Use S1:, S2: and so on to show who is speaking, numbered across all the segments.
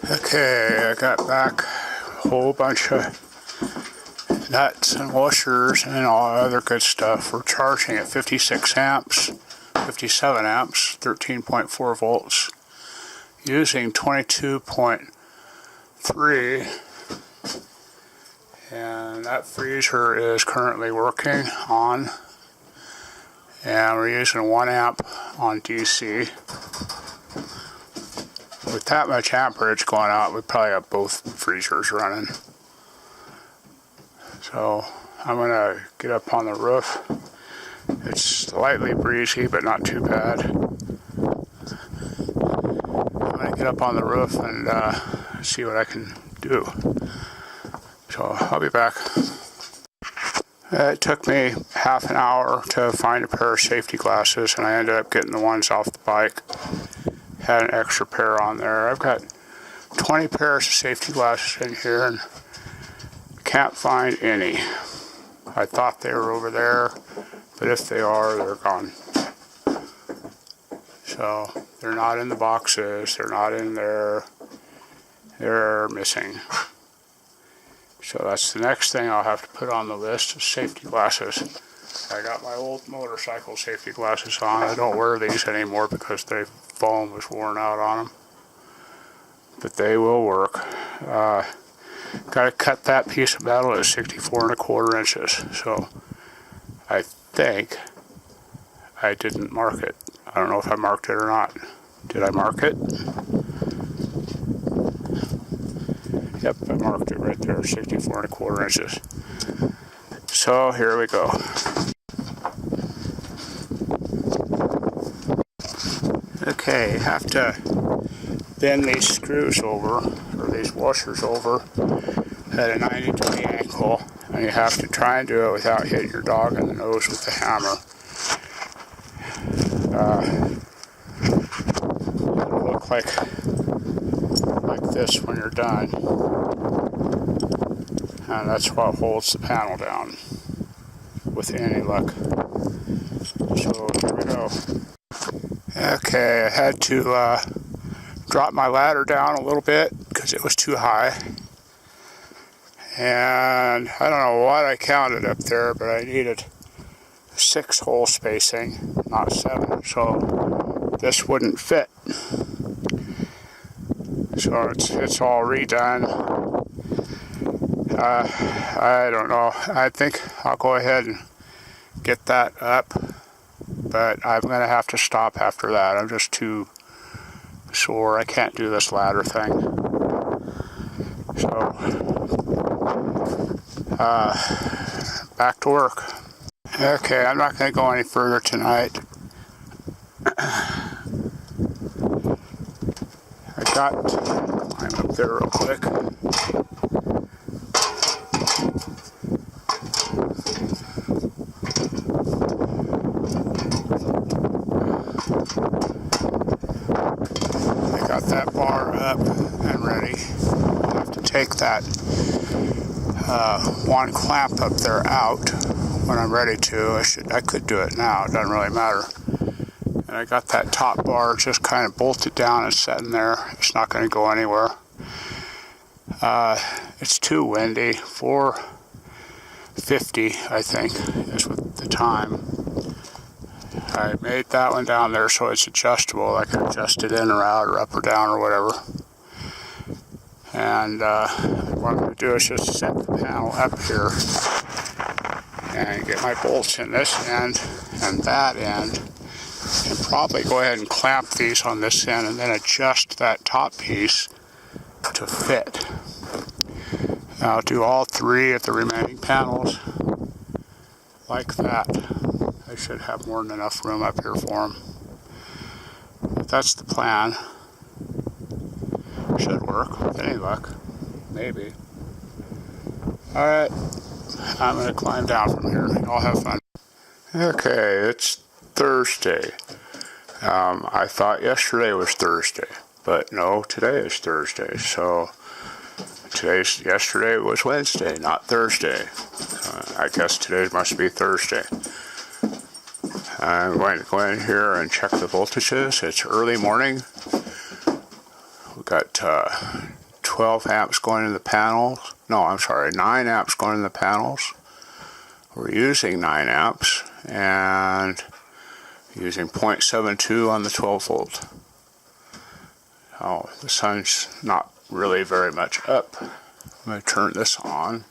S1: Okay, I got back a whole bunch of nuts and washers and all other good stuff. We're charging at 56 amps, 57 amps, 13.4 volts, using 22.3, and that freezer is currently working on, and we're using 1 amp on DC. With that much amperage going out, we probably have both freezers running. So I'm going to get up on the roof. It's slightly breezy, but not too bad. I'm going to get up on the roof and see what I can do. So I'll be back. It took me half an hour to find a pair of safety glasses, and I ended up getting the ones off the bike. Had an extra pair on there. I've got 20 pairs of safety glasses in here and can't find any. I thought they were over there, but if they are, they're gone. So they're not in the boxes, they're not in there, they're missing. So that's the next thing I'll have to put on the list is safety glasses. I got my old motorcycle safety glasses on. I don't wear these anymore because the foam was worn out on them. But they will work. Got to cut that piece of metal at 64¼ inches. So I think I didn't mark it. I don't know if I marked it or not. Did I mark it? Yep, I marked it right there, 64¼ inches. So here we go. Okay, have to bend these screws over, or these washers over, at a 90-degree angle, and you have to try and do it without hitting your dog in the nose with the hammer. It'll look like this when you're done, and that's what holds the panel down with any luck. So here we go. Okay, I had to drop my ladder down a little bit because it was too high, and I don't know what I counted up there, but I needed 6 hole spacing, not 7, so this wouldn't fit. So it's all redone. I don't know. I think I'll go ahead and get that up, but I'm going to have to stop after that. I'm just too sore. I can't do this ladder thing. So, back to work. Okay, I'm not going to go any further tonight. I got to climb up there real quick. I got that bar up and ready. I'll have to take that one clamp up there out when I'm ready to. I could do it now, it doesn't really matter. And I got that top bar just kind of bolted down and set in there. It's not going to go anywhere. It's too windy. 4:50, I think, is with the time. I made that one down there so it's adjustable. I can adjust it in or out or up or down or whatever. And what I'm going to do is just set the panel up here and get my bolts in this end and that end, and probably go ahead and clamp these on this end and then adjust that top piece to fit. I'll do all 3 of the remaining panels like that. I should have more than enough room up here for them. But that's the plan. Should work with any luck. Maybe. Alright, I'm going to climb down from here. Y'all have fun. Okay, it's Thursday. I thought yesterday was Thursday, but no, today is Thursday. So yesterday was Wednesday, not Thursday. I guess today must be Thursday. I'm going to go in here and check the voltages. It's early morning. We've got 12 amps going in the panels. No, I'm sorry, 9 amps going in the panels. We're using 9 amps and using 0.72 on the 12 volt. Oh, the sun's not really very much up. I'm going to turn this on.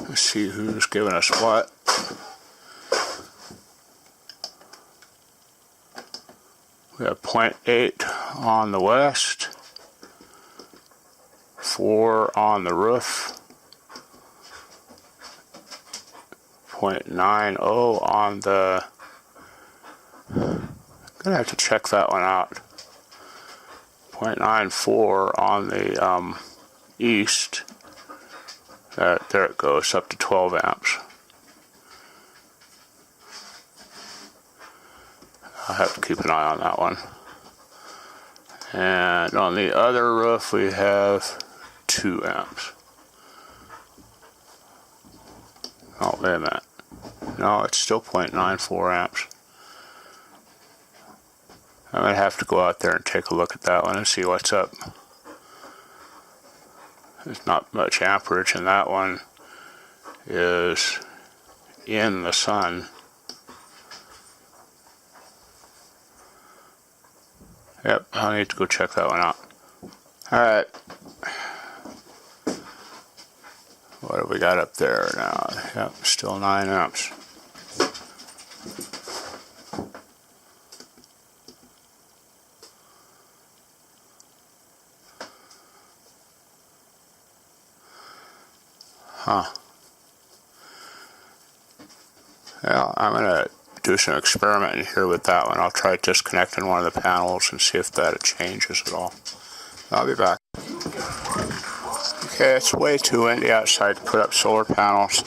S1: Let's see who's giving us what. We have 0.8 on the west, 4 on the roof, 0.90 on the, I'm gonna have to check that one out, 0.94 on the east. There it goes, up to 12 amps. I'll have to keep an eye on that one. And on the other roof we have 2 amps. Oh, wait a minute. No, it's still 0.94 amps. I'm going to have to go out there and take a look at that one and see what's up. There's not much amperage, and that one is in the sun. Yep, I'll need to go check that one out. Alright. What have we got up there now? Yep, still 9 amps. Huh. Well, I'm going to do some experimenting here with that one. I'll try disconnecting one of the panels and see if that changes at all. I'll be back. Okay, it's way too windy outside to put up solar panels.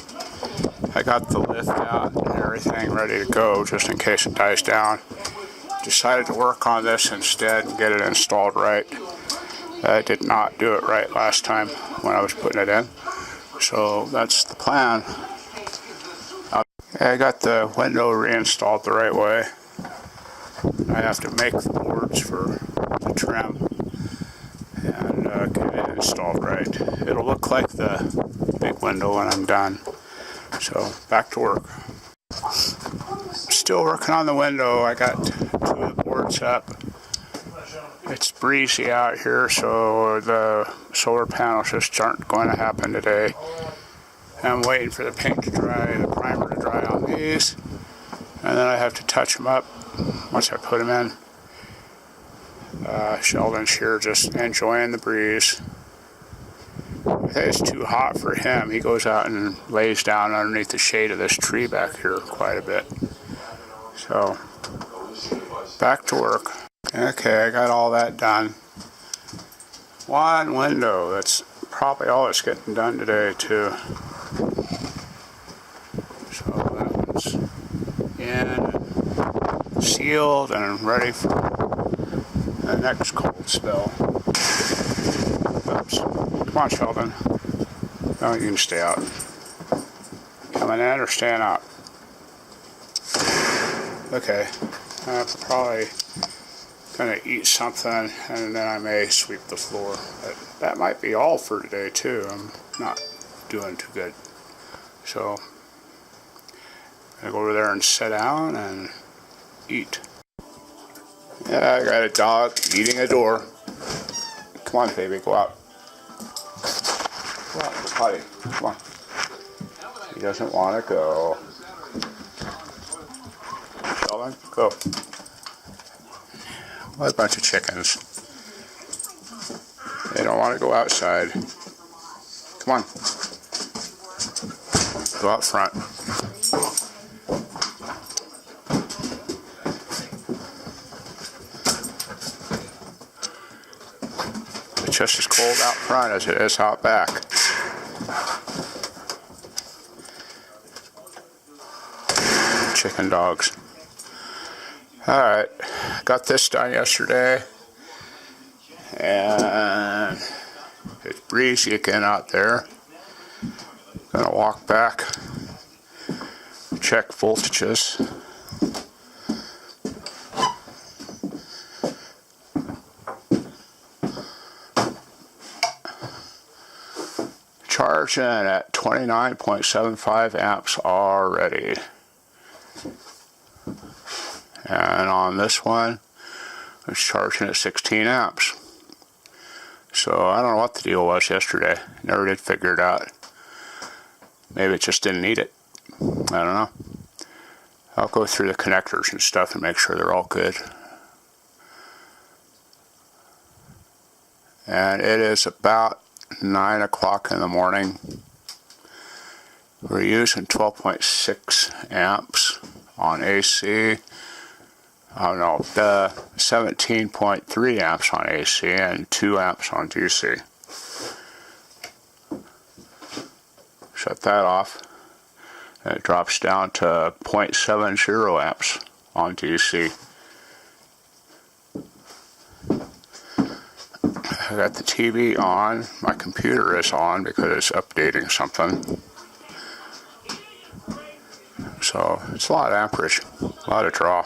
S1: I got the lift out and everything ready to go just in case it dies down. Decided to work on this instead and get it installed right. I did not do it right last time when I was putting it in. So that's the plan. I got the window reinstalled the right way. I have to make the boards for the trim and get it installed right. It'll look like the big window when I'm done. So back to work. Still working on the window. I got 2 of the boards up. It's breezy out here, so the solar panels just aren't going to happen today. I'm waiting for the paint to dry, the primer to dry on these, and then I have to touch them up once I put them in. Sheldon's here just enjoying the breeze. I think it's too hot for him. He goes out and lays down underneath the shade of this tree back here quite a bit. So, back to work. Okay, I got all that done. One window, that's probably all that's getting done today too. So that one's in, sealed, and ready for the next cold spell. Oops. Come on, Sheldon. No, you can stay out. Coming in or staying out? Okay. I'm probably gonna eat something and then I may sweep the floor. But that might be all for today too. I'm not doing too good. So I'm gonna go over there and sit down and eat. Yeah, I got a dog eating a door. Come on, baby, go out. Go out, potty. Come on. He doesn't want to go. Sheldon, go. What a bunch of chickens. They don't want to go outside. Come on. Go out front. It's just as cold out front as it is out back. Chicken dogs. Alright, got this done yesterday, and it's breezy again out there. Gonna walk back check voltages. Charging at 29.75 amps already. And on this one, it's charging at 16 amps. So I don't know what the deal was yesterday. Never did figure it out. Maybe it just didn't need it. I don't know. I'll go through the connectors and stuff and make sure they're all good. And it is about 9 o'clock in the morning. We're using 12.6 amps on AC. Oh no, 17.3 amps on AC and 2 amps on DC. Shut that off. And it drops down to 0.70 amps on DC. I got the TV on. My computer is on because it's updating something. So it's a lot of amperage, a lot of draw.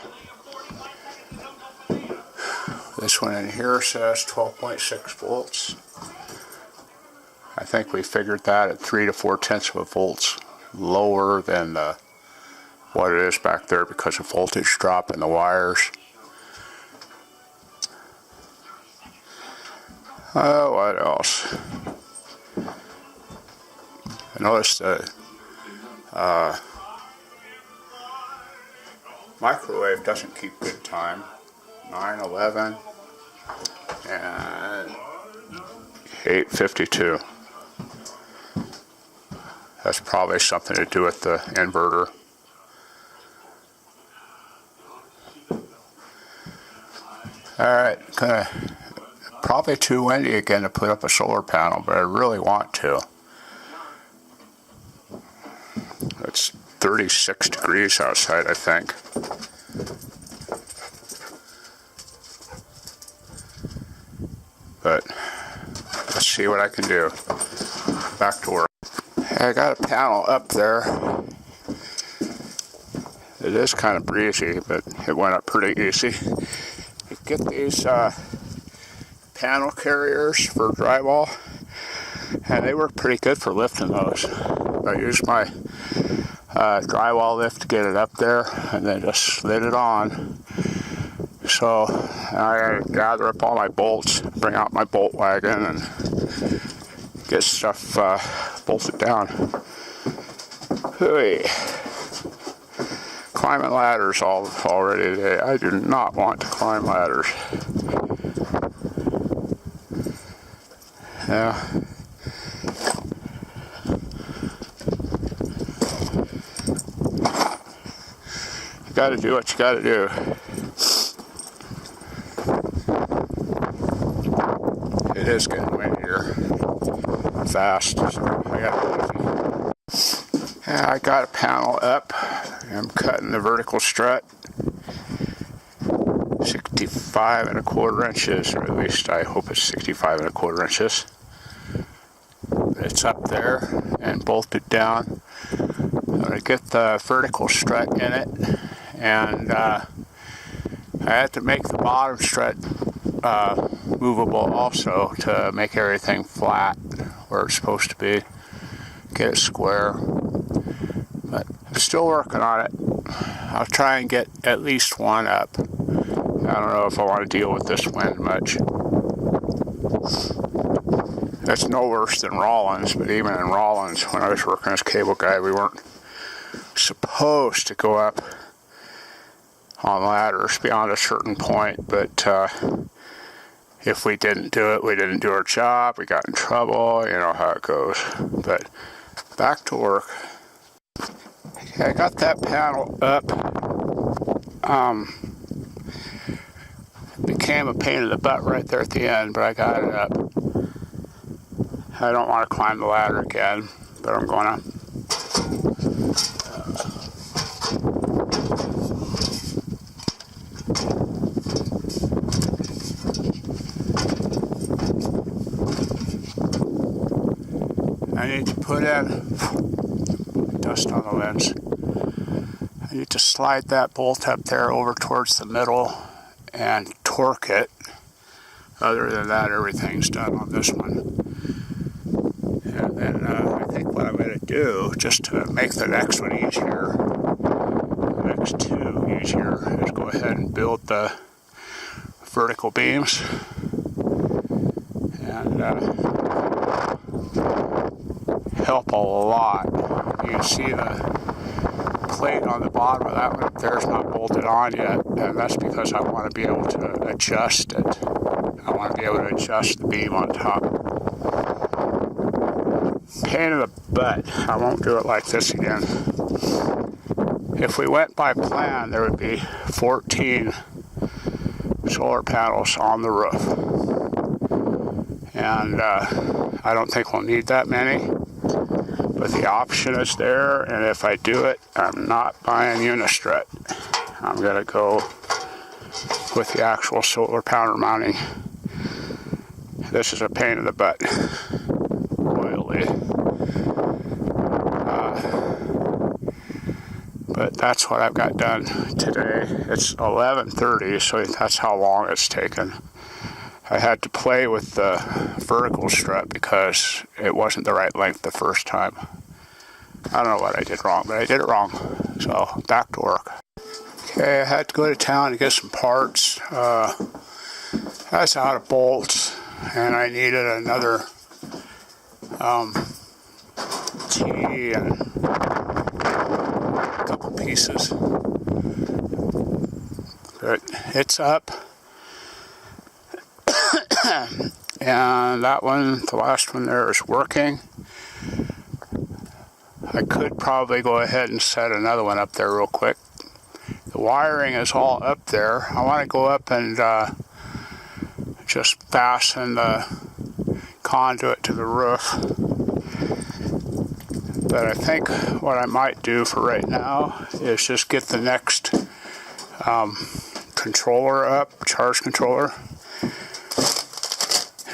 S1: This one in here says 12.6 volts. I think we figured that at 3 to 4/10 of a volts lower than what it is back there because of voltage drop in the wires. Oh, what else? I noticed the microwave doesn't keep good time. 9:11 and 8:52. That's probably something to do with the inverter. Alright, probably too windy again to put up a solar panel, but I really want to. It's 36 degrees outside, I think. But let's see what I can do. Back to work. I got a panel up there. It is kind of breezy, but it went up pretty easy. You get these panel carriers for drywall, and they work pretty good for lifting those. I used my drywall lift to get it up there, and then just slid it on. So I gather up all my bolts, bring out my bolt wagon, and get stuff bolted down. Hooey. Climbing ladders already today. I do not want to climb ladders. Yeah. You gotta do what you gotta do. It is getting windier fast, so I got a panel up. I'm cutting the vertical strut 65 1/4 inches, or at least I hope it's 65 1/4 inches. It's up there and bolted down. I'm going to get the vertical strut in it, and I had to make the bottom strut movable also to make everything flat where it's supposed to be, get it square. But I'm still working on it. I'll try and get at least one up. I don't know if I want to deal with this wind much. That's no worse than Rollins, but even in Rollins, when I was working as cable guy, we weren't supposed to go up on ladders beyond a certain point, but if we didn't do it, we didn't do our job, we got in trouble, you know how it goes. But back to work. Okay, I got that panel up. Became a pain in the butt right there at the end, but I got it up. I don't want to climb the ladder again, but I'm gonna. I need to put in dust on the lens. You need to slide that bolt up there over towards the middle and torque it. Other than that, everything's done on this one. And then I think what I'm going to do, just to make the next one easier, the next two easier, is go ahead and build the vertical beams. And help a lot. You can see the plate on the bottom of that one up there is not bolted on yet, and that's because I want to be able to adjust it. I want to be able to adjust the beam on top. Pain in the butt. I won't do it like this again. If we went by plan, there would be 14 solar panels on the roof. And I don't think we'll need that many. But the option is there, and if I do it, I'm not buying uni-strut. I'm going to go with the actual solar panel mounting. This is a pain in the butt. Oily. But that's what I've got done today. It's 11:30, so that's how long it's taken. I had to play with the vertical strut because it wasn't the right length the first time. I don't know what I did wrong, but I did it wrong. So, back to work. Okay, I had to go to town to get some parts. I was out of bolts, and I needed another T and a couple pieces. But it's up. And that one, the last one there, is working. I could probably go ahead and set another one up there real quick. The wiring is all up there. I want to go up and just fasten the conduit to the roof. But I think what I might do for right now is just get the next controller up, charge controller.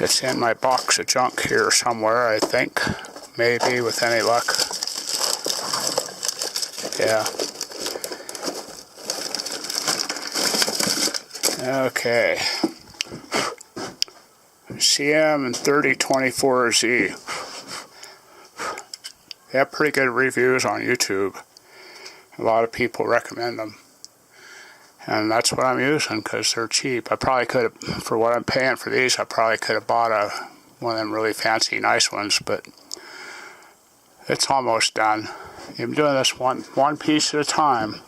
S1: It's in my box of junk here somewhere, I think. Maybe with any luck. Yeah. Okay. CM and 3024Z. They have pretty good reviews on YouTube. A lot of people recommend them. And that's what I'm using because they're cheap. I probably could have, for what I'm paying for these, I probably could have bought one of them really fancy, nice ones, but it's almost done. I'm doing this one piece at a time.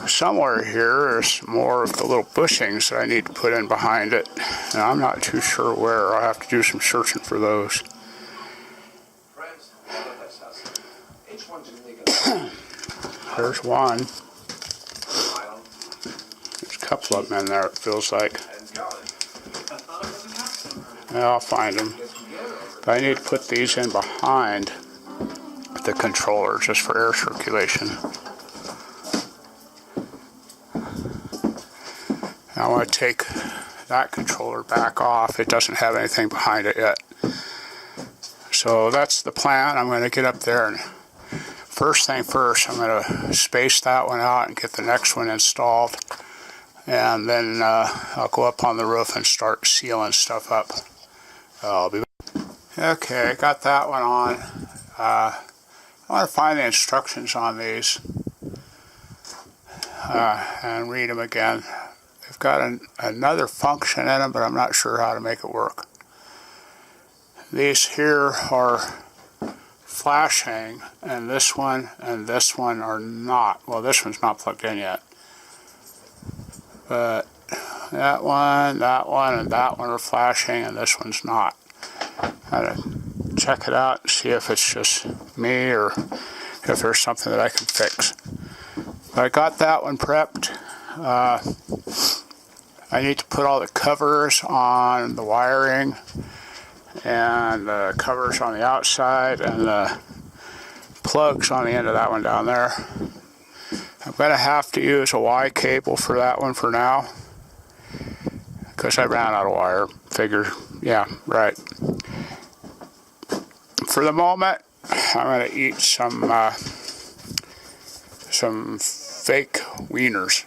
S1: Somewhere here is more of the little bushings that I need to put in behind it, and I'm not too sure where. I'll have to do some searching for those. There's one. There's a couple of them in there, it feels like. Yeah, I'll find them. But I need to put these in behind the controller just for air circulation. I want to take that controller back off. It doesn't have anything behind it yet. So that's the plan. I'm going to get up there and first thing first, I'm going to space that one out and get the next one installed. And then I'll go up on the roof and start sealing stuff up. I'll be okay, I got that one on. I want to find the instructions on these and read them again. They've got another function in them, but I'm not sure how to make it work. These here are flashing, and this one are not. Well, this one's not plugged in yet. But that one, and that one are flashing, and this one's not. Gotta check it out and see if it's just me or if there's something that I can fix. But I got that one prepped. I need to put all the covers on the wiring and the covers on the outside and the plugs on the end of that one down there. I'm going to have to use a Y cable for that one for now because I ran out of wire. Figure, yeah, right. For the moment, I'm going to eat some some fake wieners.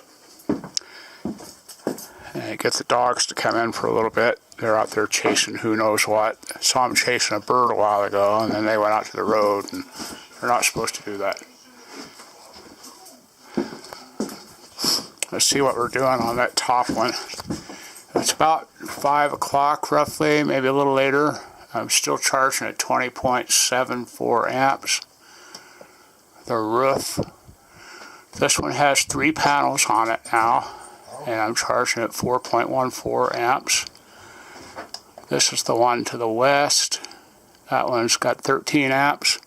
S1: And get the dogs to come in for a little bit. They're out there chasing who knows what. I saw them chasing a bird a while ago, and then they went out to the road, and they're not supposed to do that. Let's see what we're doing on that top one. It's about 5 o'clock roughly, maybe a little later. I'm still charging at 20.74 amps. The roof. This one has 3 panels on it now, and I'm charging at 4.14 amps. This is the one to the west. That one's got 13 amps.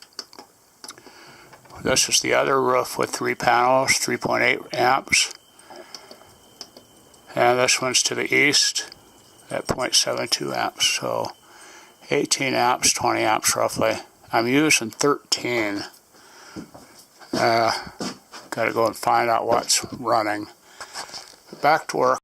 S1: This is the other roof with 3 panels, 3.8 amps. And this one's to the east at 0.72 amps. So 18 amps, 20 amps roughly. I'm using 13. Got to go and find out what's running. Back to work.